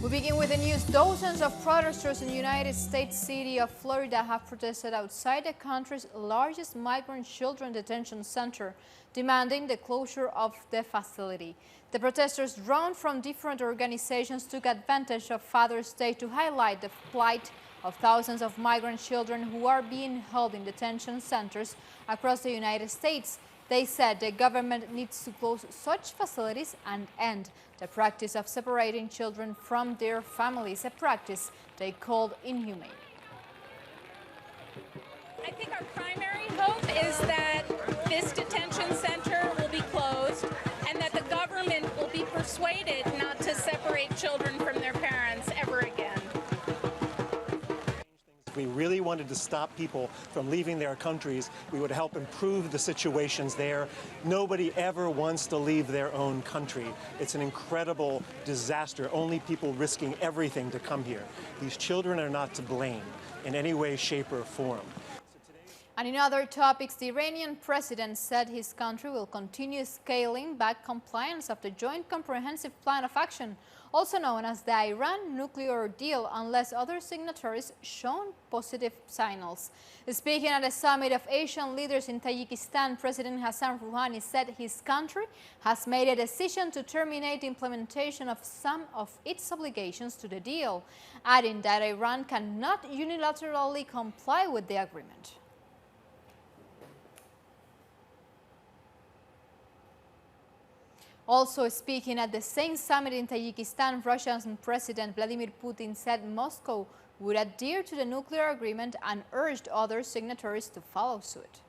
We begin with the news. Dozens of protesters in the United States city of Florida have protested outside the country's largest migrant children detention center, demanding the closure of the facility. The protesters, drawn from different organizations, took advantage of Father's Day to highlight the plight of thousands of migrant children who are being held in detention centers across the United States. They said the government needs to close such facilities and end the practice of separating children from their families, a practice they called inhumane. I think our primary hope is that this detention center will be closed and that the government will be persuaded not to separate children from their parents ever again. If we really wanted to stop people from leaving their countries, we would help improve the situations there. Nobody ever wants to leave their own country. It's an incredible disaster, only people risking everything to come here. These children are not to blame in any way, shape, or form. And in other topics, the Iranian president said his country will continue scaling back compliance of the Joint Comprehensive Plan of Action, also known as the Iran nuclear deal, unless other signatories show positive signals. Speaking at a summit of Asian leaders in Tajikistan, President Hassan Rouhani said his country has made a decision to terminate the implementation of some of its obligations to the deal, adding that Iran cannot unilaterally comply with the agreement. Also speaking at the same summit in Tajikistan, Russian President Vladimir Putin said Moscow would adhere to the nuclear agreement and urged other signatories to follow suit.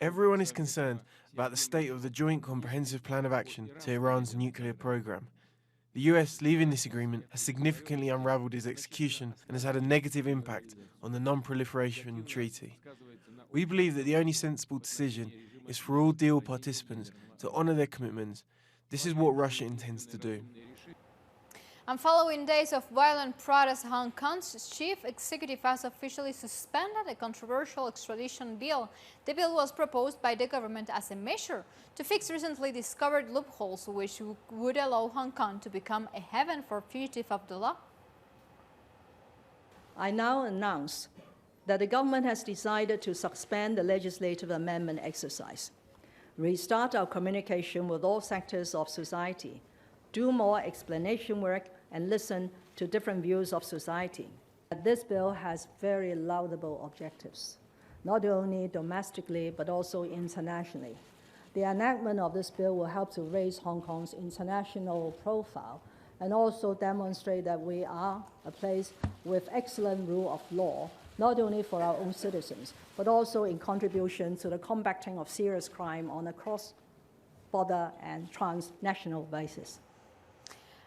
Everyone is concerned about the state of the Joint Comprehensive Plan of Action to Iran's nuclear program. The US leaving this agreement has significantly unraveled its execution and has had a negative impact on the Non-Proliferation Treaty. We believe that the only sensible decision is for all deal participants to honor their commitments. This is what Russia intends to do. And following days of violent protests, Hong Kong's chief executive has officially suspended a controversial extradition bill. The bill was proposed by the government as a measure to fix recently discovered loopholes which would allow Hong Kong to become a haven for fugitives of the law. I now announce that the government has decided to suspend the legislative amendment exercise, restart our communication with all sectors of society, do more explanation work, and listen to different views of society. This bill has very laudable objectives, not only domestically but also internationally. The enactment of this bill will help to raise Hong Kong's international profile and also demonstrate that we are a place with excellent rule of law, not only for our own citizens, but also in contribution to the combating of serious crime on a cross-border and transnational basis.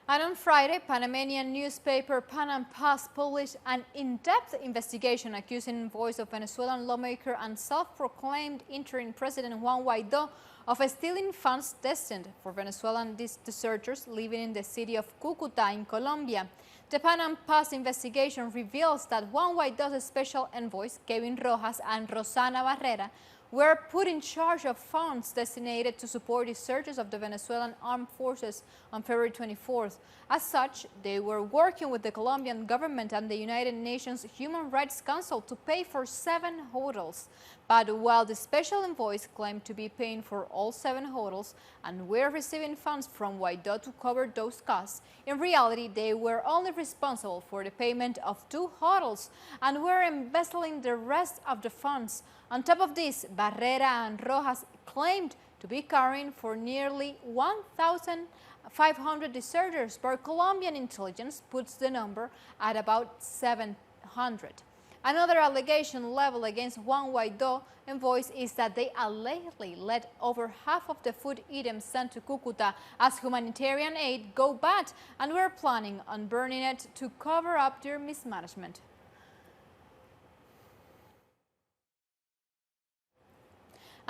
And on Friday, Panamanian newspaper Panam Post published an in-depth investigation accusing Voice of Venezuelan lawmaker and self-proclaimed interim President Juan Guaidó of stealing funds destined for Venezuelan deserters living in the city of Cúcuta in Colombia. The Panam Post investigation reveals that Juan Guaidó's special envoys, Kevin Rojas and Rosana Barrera, were put in charge of funds designated to support the searches of the Venezuelan armed forces on February 24th. As such, they were working with the Colombian government and the United Nations Human Rights Council to pay for 7 hotels. But while the special envoys claimed to be paying for all 7 hotels and were receiving funds from Guaidó to cover those costs, in reality they were only responsible for the payment of 2 hotels and were embezzling the rest of the funds. On top of this, Barrera and Rojas claimed to be caring for nearly 1,500 deserters, but Colombian intelligence puts the number at about 700. Another allegation leveled against Juan Guaidó envoys is that they allegedly let over half of the food items sent to Cúcuta as humanitarian aid go bad and were planning on burning it to cover up their mismanagement.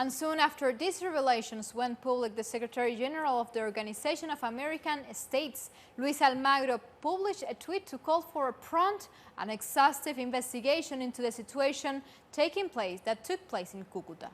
And soon after these revelations went public, the Secretary General of the Organization of American States, Luis Almagro, published a tweet to call for a prompt and exhaustive investigation into the situation that took place in Cúcuta.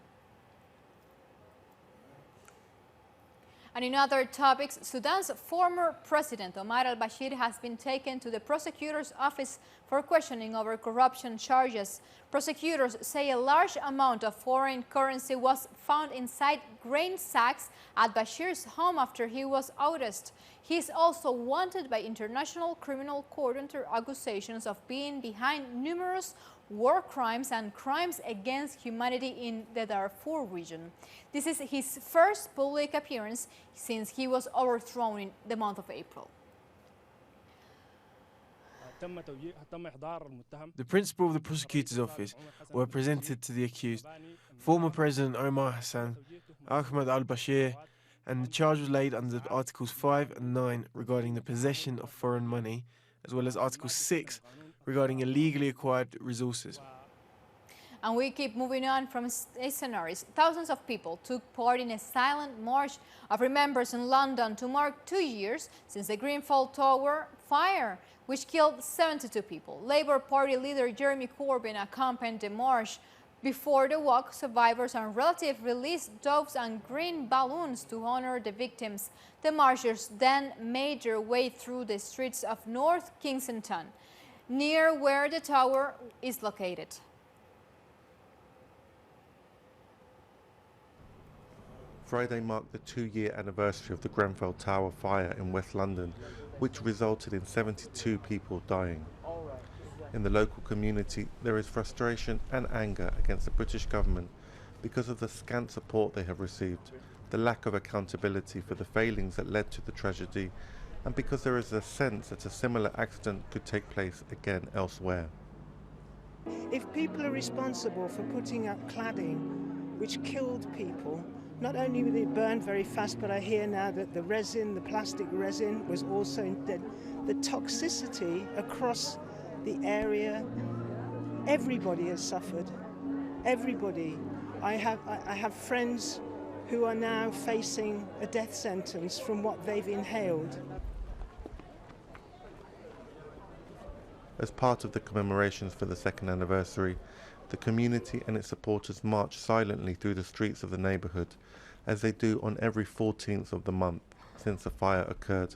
And in other topics, Sudan's former president Omar al-Bashir has been taken to the prosecutor's office for questioning over corruption charges. Prosecutors say a large amount of foreign currency was found inside grain sacks at Bashir's home after he was ousted. He is also wanted by International Criminal Court under accusations of being behind numerous war crimes and crimes against humanity in the Darfur region. This is his first public appearance since he was overthrown in the month of April. The principal of the prosecutor's office were presented to the accused, former President Omar Hassan, Ahmed al-Bashir, and the charge was laid under Articles 5 and 9 regarding the possession of foreign money, as well as Article 6 regarding illegally acquired resources. And we keep moving on from scenarios. Thousands of people took part in a silent march of remembrance in London to mark 2 years since the Grenfell Tower fire, which killed 72 people. Labour Party leader Jeremy Corbyn accompanied the march. Before the walk, survivors and relatives released doves and green balloons to honor the victims. The marchers then made their way through the streets of North Kensington, near where the tower is located. Friday marked the 2-year anniversary of the Grenfell Tower fire in West London, which resulted in 72 people dying. In the local community, there is frustration and anger against the British government because of the scant support they have received, the lack of accountability for the failings that led to the tragedy, and because there is a sense that a similar accident could take place again elsewhere. If people are responsible for putting up cladding which killed people, not only did it burn very fast, but I hear now that the resin, the plastic resin, was also dead. The toxicity across the area, everybody has suffered. Everybody. I have friends who are now facing a death sentence from what they've inhaled. As part of the commemorations for the second anniversary, the community and its supporters marched silently through the streets of the neighbourhood, as they do on every 14th of the month since the fire occurred.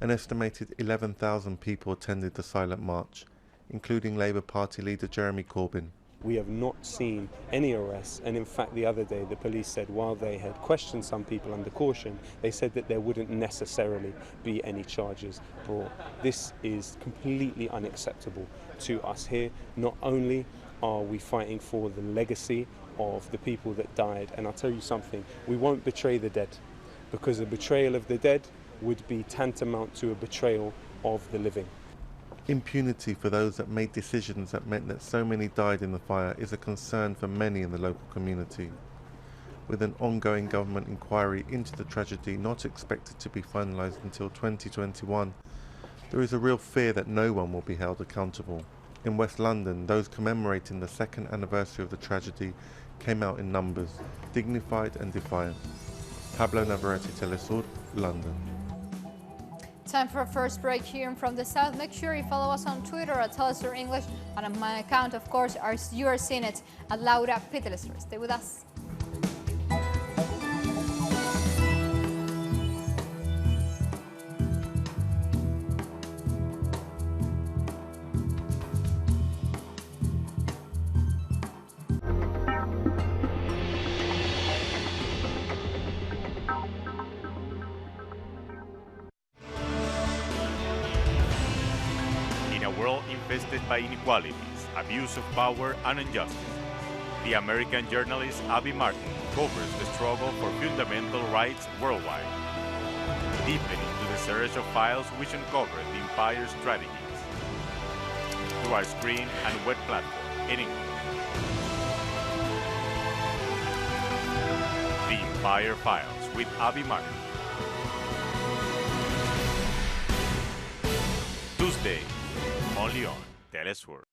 An estimated 11,000 people attended the silent march, including Labour Party leader Jeremy Corbyn. We have not seen any arrests, and in fact the other day the police said while they had questioned some people under caution, they said that there wouldn't necessarily be any charges brought. This is completely unacceptable to us here. Not only are we fighting for the legacy of the people that died, and I'll tell you something, we won't betray the dead, because a betrayal of the dead would be tantamount to a betrayal of the living. Impunity for those that made decisions that meant that so many died in the fire is a concern for many in the local community. With an ongoing government inquiry into the tragedy not expected to be finalised until 2021, there is a real fear that no one will be held accountable. In West London, those commemorating the second anniversary of the tragedy came out in numbers, dignified and defiant. Pablo Navarrete, Telesur, London. Time for a first break here from the South. Make sure you follow us on Twitter at Telesur English, and on my account, of course, you are seeing it at Laura P. Telesur. Stay with us. Infested by inequalities, abuse of power, and injustice, the American journalist Abby Martin covers the struggle for fundamental rights worldwide, deepening into the search of files which uncover the empire's strategies through our screen and web platform in English. The Empire Files with Abby Martin. Tuesday, only on Telesur.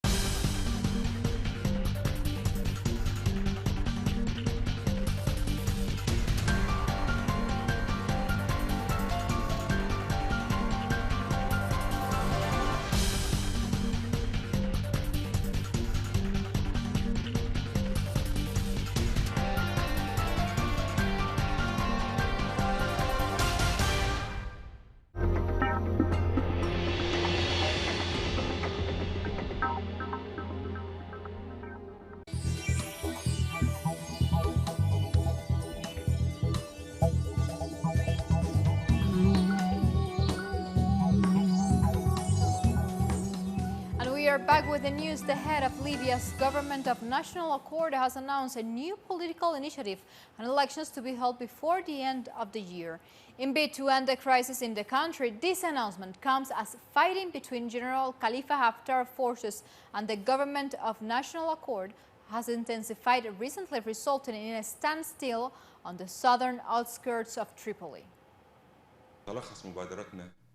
are back with the news. The head of Libya's Government of National Accord has announced a new political initiative and elections to be held before the end of the year. In bid to end the crisis in the country, this announcement comes as fighting between General Khalifa Haftar forces and the Government of National Accord has intensified, recently resulting in a standstill on the southern outskirts of Tripoli.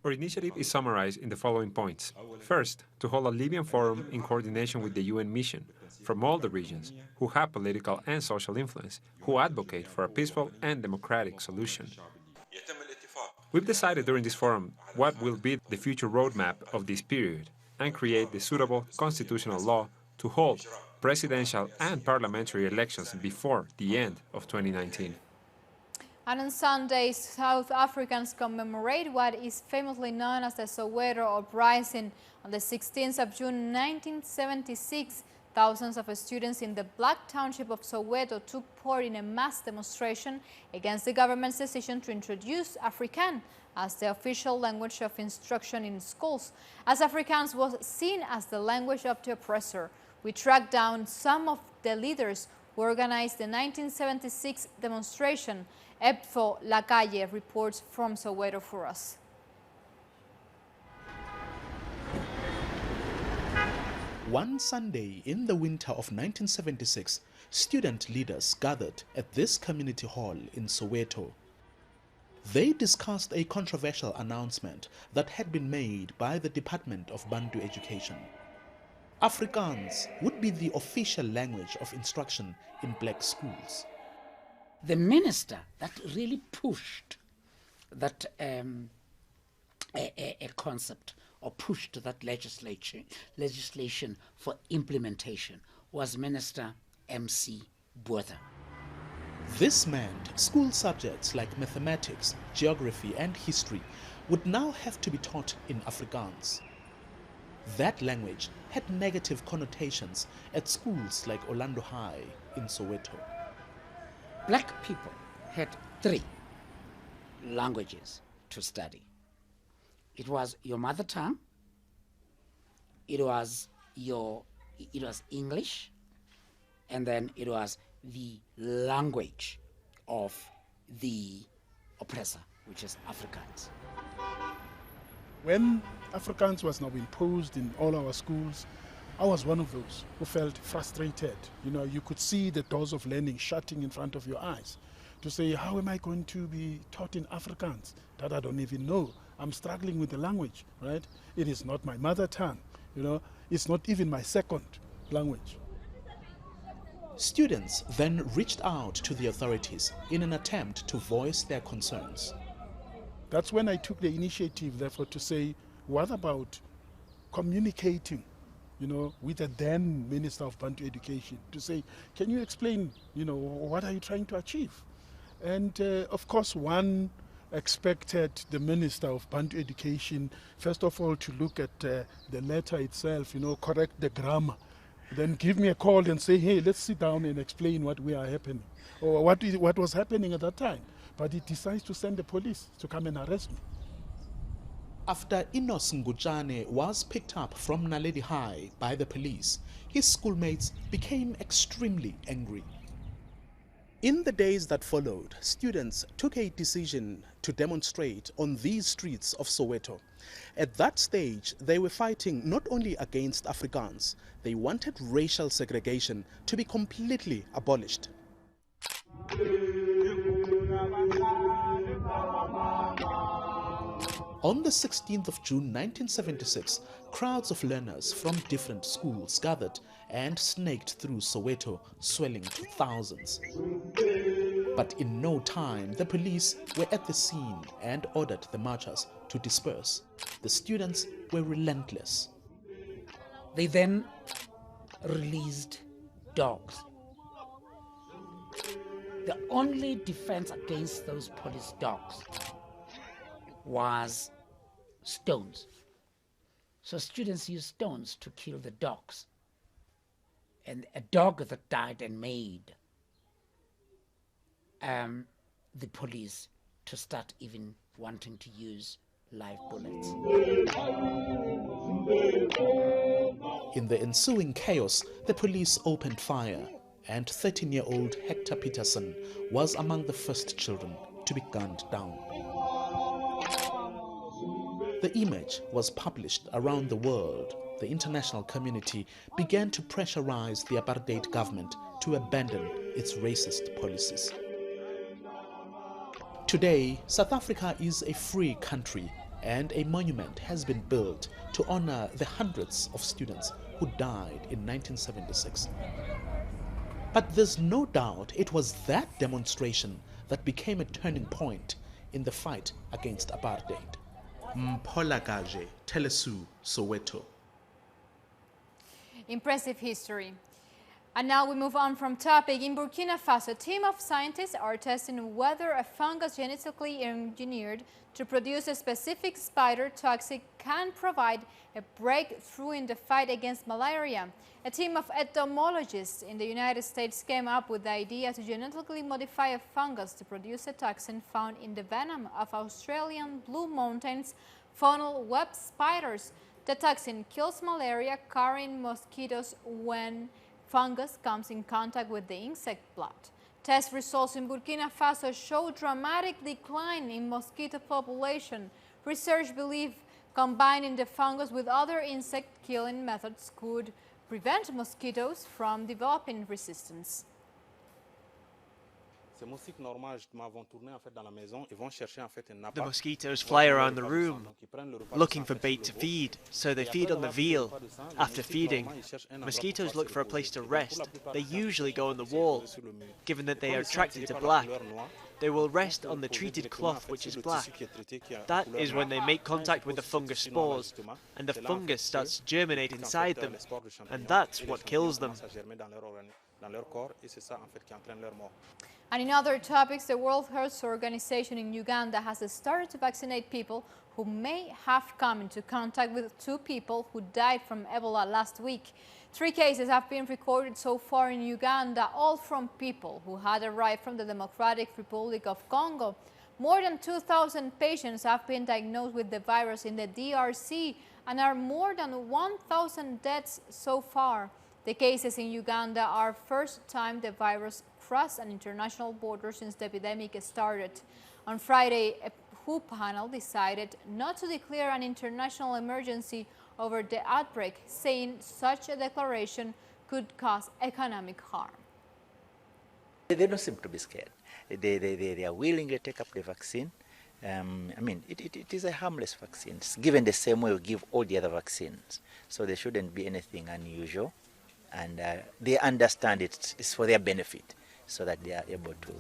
Our initiative is summarized in the following points. First, to hold a Libyan forum in coordination with the UN mission from all the regions who have political and social influence, who advocate for a peaceful and democratic solution. We've decided during this forum what will be the future roadmap of this period and create the suitable constitutional law to hold presidential and parliamentary elections before the end of 2019. And on Sunday, South Africans commemorate what is famously known as the Soweto Uprising. On the 16th of June 1976, thousands of students in the Black Township of Soweto took part in a mass demonstration against the government's decision to introduce Afrikaans as the official language of instruction in schools, as Afrikaans was seen as the language of the oppressor. We tracked down some of the leaders who organized the 1976 demonstration. Epfo Lacalle reports from Soweto for us. One Sunday in the winter of 1976, student leaders gathered at this community hall in Soweto. They discussed a controversial announcement that had been made by the Department of Bantu Education. Afrikaans would be the official language of instruction in black schools. The minister that really pushed that a concept or pushed that legislation for implementation was Minister M.C. Botha. This meant school subjects like mathematics, geography and history would now have to be taught in Afrikaans. That language had negative connotations at schools like Orlando High in Soweto. Black people had 3 languages to study. It was your mother tongue, it was English, and then it was the language of the oppressor, which is Afrikaans. When Afrikaans was now imposed in all our schools, I was one of those who felt frustrated. You know, you could see the doors of learning shutting in front of your eyes to say, how am I going to be taught in Afrikaans that I don't even know? I'm struggling with the language, right? It is not my mother tongue, you know, it's not even my second language. Students then reached out to the authorities in an attempt to voice their concerns. That's when I took the initiative, therefore, to say, what about communicating, you know, with the then Minister of Bantu Education to say, can you explain, you know, what are you trying to achieve? And of course, one expected the Minister of Bantu Education, first of all, to look at the letter itself, you know, correct the grammar, then give me a call and say, hey, let's sit down and explain what we are happening, or what was happening at that time. But he decides to send the police to come and arrest me. After Enos Ngutjane was picked up from Naledi High by the police, his schoolmates became extremely angry. In the days that followed, students took a decision to demonstrate on these streets of Soweto. At that stage, they were fighting not only against Afrikaans, they wanted racial segregation to be completely abolished. On the 16th of June 1976, crowds of learners from different schools gathered and snaked through Soweto, swelling to thousands. But in no time, the police were at the scene and ordered the marchers to disperse. The students were relentless. They then released dogs. The only defense against those police dogs was stones. So students used stones to kill the dogs. And a dog that died and made the police to start even wanting to use live bullets. In the ensuing chaos, the police opened fire, and 13-year-old Hector Peterson was among the first children to be gunned down. The image was published around the world. The international community began to pressurize the apartheid government to abandon its racist policies. Today, South Africa is a free country, and a monument has been built to honor the hundreds of students who died in 1976. But there's no doubt it was that demonstration that became a turning point in the fight against apartheid. Mpolagaje, Telesu, Soweto. Impressive history. And now we move on from topic. In Burkina Faso, a team of scientists are testing whether a fungus genetically engineered to produce a specific spider toxic can provide a breakthrough in the fight against malaria. A team of entomologists in the United States came up with the idea to genetically modify a fungus to produce a toxin found in the venom of Australian Blue Mountains funnel web spiders. The toxin kills malaria-carrying mosquitoes when fungus comes in contact with the insect blood. Test results in Burkina Faso show dramatic decline in mosquito population. Research believes combining the fungus with other insect-killing methods could prevent mosquitoes from developing resistance. The mosquitoes fly around the room, looking for bait to feed, so they feed on the veal. After feeding, mosquitoes look for a place to rest. They usually go on the wall. Given that they are attracted to black, they will rest on the treated cloth, which is black. That is when they make contact with the fungus spores, and the fungus starts to germinate inside them, and that's what kills them. And in other topics, the World Health Organization in Uganda has started to vaccinate people who may have come into contact with 2 people who died from Ebola last week. 3 cases have been recorded so far in Uganda, all from people who had arrived from the Democratic Republic of Congo. More than 2,000 patients have been diagnosed with the virus in the DRC, and are more than 1,000 deaths so far. The cases in Uganda are first time the virus crossed an international border since the epidemic started. On Friday, a WHO panel decided not to declare an international emergency over the outbreak, saying such a declaration could cause economic harm. They don't seem to be scared. They are willing to take up the vaccine. I mean, it is a harmless vaccine. It's given the same way we give all the other vaccines. So there shouldn't be anything unusual. And they understand it's for their benefit, so that they are able to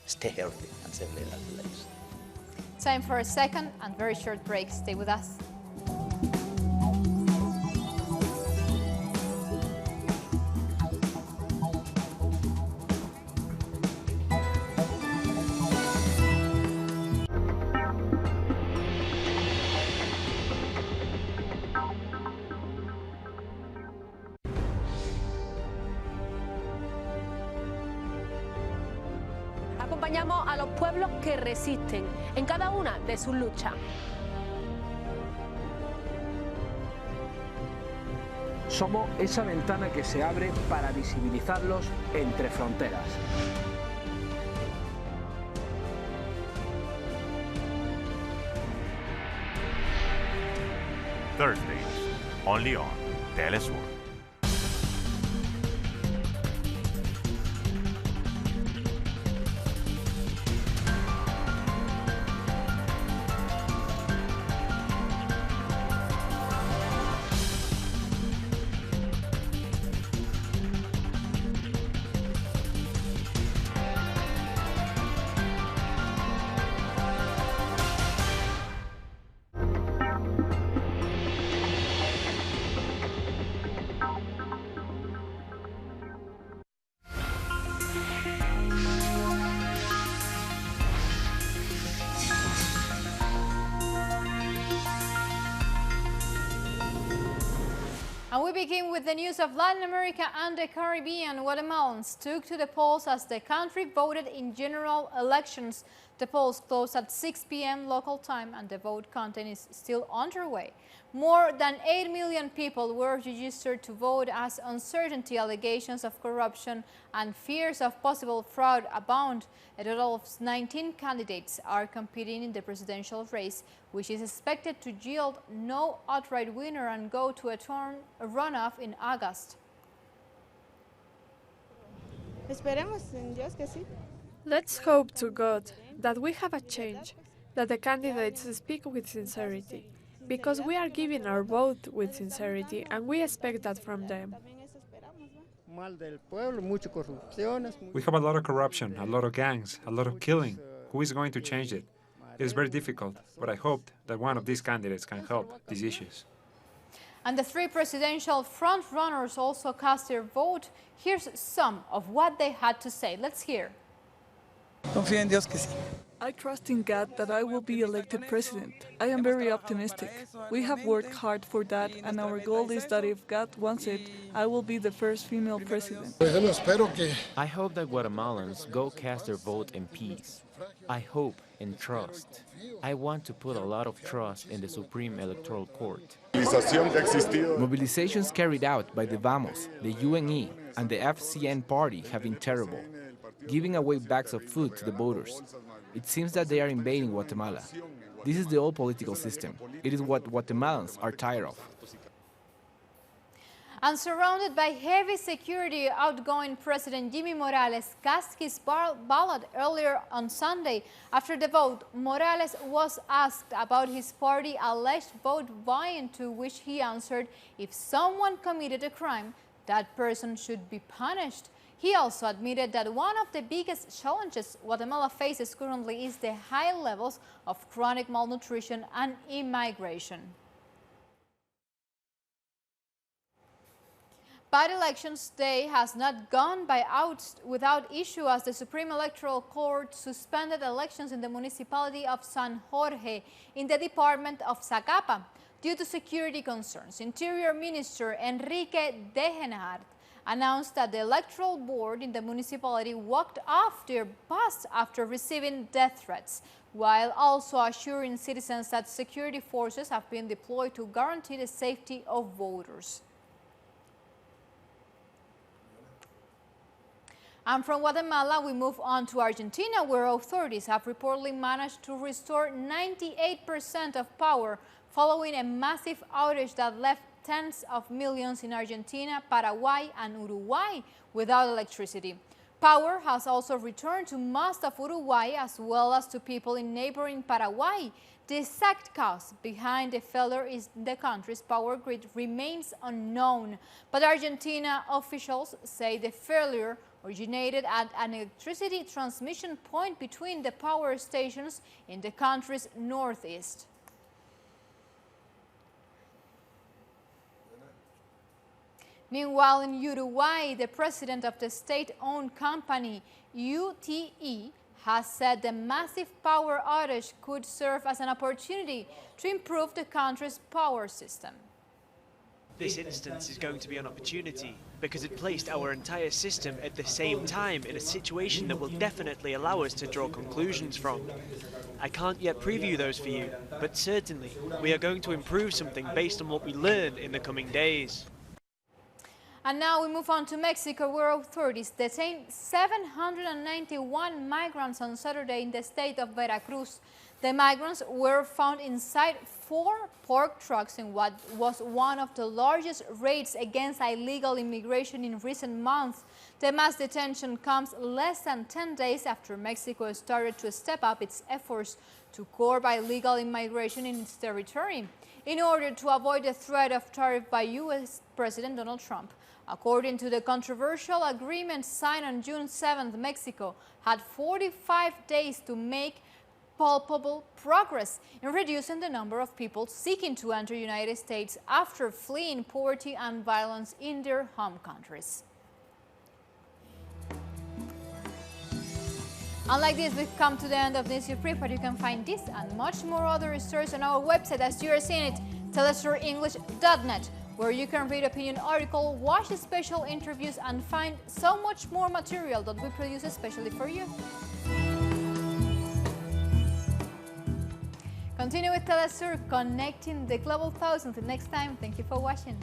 stay healthy and save their lives. Time for a second and very short break. Stay with us. Acompañamos a los pueblos que resisten en cada una de sus luchas. Somos esa ventana que se abre para visibilizarlos entre fronteras. Thursdays, only on Telesur. And we begin with the news of Latin America and the Caribbean. Guatemalans took to the polls as the country voted in general elections. The polls closed at 6 p.m. local time and the vote counting is still underway. More than 8 million people were registered to vote as uncertainty, allegations of corruption and fears of possible fraud abound. A total of 19 candidates are competing in the presidential race, which is expected to yield no outright winner and go to a runoff in August. Let's hope to God that we have a change, that the candidates speak with sincerity, because we are giving our vote with sincerity and we expect that from them. We have a lot of corruption, a lot of gangs, a lot of killing. Who is going to change it? It is very difficult, but I hope that one of these candidates can help these issues. And the three presidential front-runners also cast their vote. Here's some of what they had to say. Let's hear. I trust in God that I will be elected president. I am very optimistic. We have worked hard for that, and our goal is that if God wants it, I will be the first female president. I hope that Guatemalans go cast their vote in peace. I hope and trust. I want to put a lot of trust in the Supreme Electoral Court. Mobilizations carried out by the Vamos, the UNE, and the FCN party have been terrible, giving away bags of food to the voters. It seems that they are invading Guatemala. This is the old political system. It is what Guatemalans are tired of. And surrounded by heavy security, outgoing President Jimmy Morales cast his ballot earlier on Sunday. After the vote, Morales was asked about his party's alleged vote buying, to which he answered, if someone committed a crime, that person should be punished. He also admitted that one of the biggest challenges Guatemala faces currently is the high levels of chronic malnutrition and immigration. But Elections Day has not gone by without issue, as the Supreme Electoral Court suspended elections in the municipality of San Jorge in the department of Zacapa due to security concerns. Interior Minister Enrique Degenhardt announced that the electoral board in the municipality walked off their bus after receiving death threats, while also assuring citizens that security forces have been deployed to guarantee the safety of voters. And from Guatemala, we move on to Argentina, where authorities have reportedly managed to restore 98% of power following a massive outage that left tens of millions in Argentina, Paraguay, and Uruguay without electricity. Power has also returned to most of Uruguay as well as to people in neighboring Paraguay. The exact cause behind the failure in the country's power grid remains unknown, but Argentina officials say the failure originated at an electricity transmission point between the power stations in the country's northeast. Meanwhile, in Uruguay, the president of the state-owned company UTE has said the massive power outage could serve as an opportunity to improve the country's power system. This instance is going to be an opportunity because it placed our entire system at the same time in a situation that will definitely allow us to draw conclusions from. I can't yet preview those for you, but certainly we are going to improve something based on what we learn in the coming days. And now we move on to Mexico, where authorities detained 791 migrants on Saturday in the state of Veracruz. The migrants were found inside 4 pork trucks in what was one of the largest raids against illegal immigration in recent months. The mass detention comes less than 10 days after Mexico started to step up its efforts to curb illegal immigration in its territory in order to avoid the threat of tariff by U.S. President Donald Trump. According to the controversial agreement signed on June 7th, Mexico had 45 days to make palpable progress in reducing the number of people seeking to enter the United States after fleeing poverty and violence in their home countries. And like this, we've come to the end of this brief, but you can find this and much more other stories on our website as you are seeing it, telestorenglish.net, where you can read opinion articles, watch special interviews, and find so much more material that we produce especially for you. Continue with Telesur, connecting the global south. Until next time, thank you for watching.